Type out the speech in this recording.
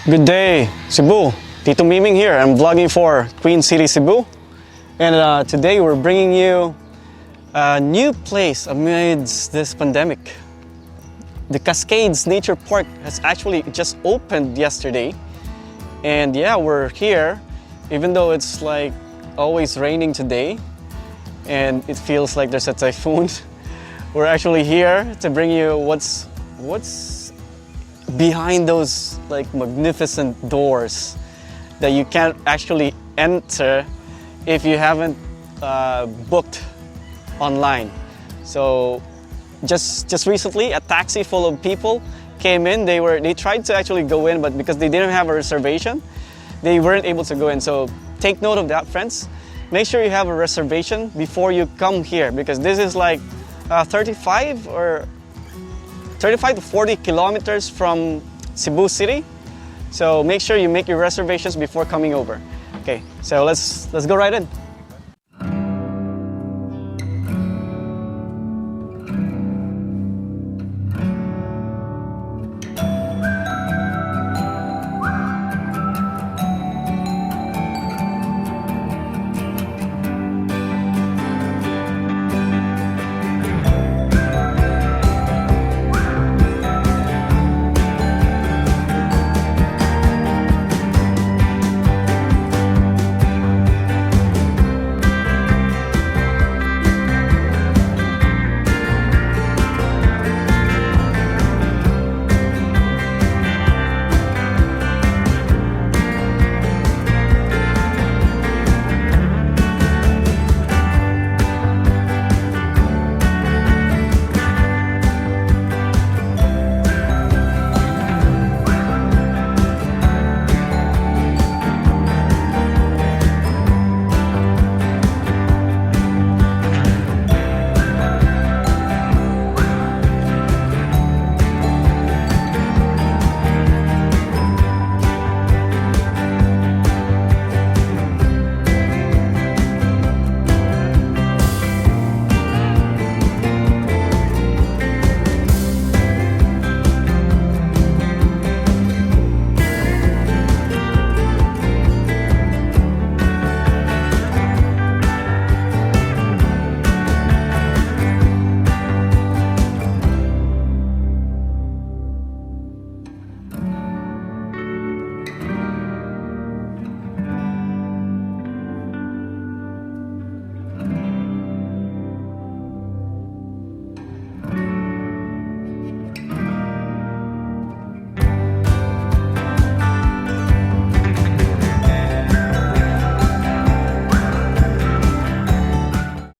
Good day, Cebu. Tito Miming here. I'm vlogging for Queen City, Cebu. And today we're bringing you a new place amidst this pandemic. The Cascades Nature Park has actually just opened yesterday. And yeah, we're here, even though it's like always raining today and it feels like there's a typhoon. We're actually here to bring you what's behind those like magnificent doors that you can't actually enter if you haven't booked online. So just recently a taxi full of people came in. They tried to actually go in, but because they didn't have a reservation, they weren't able to go in. So take note of that, friends. Make sure you have a reservation before you come here, because this is like 35 to 40 kilometers from Cebu City. So make sure you make your reservations before coming over. Okay, so let's go right in.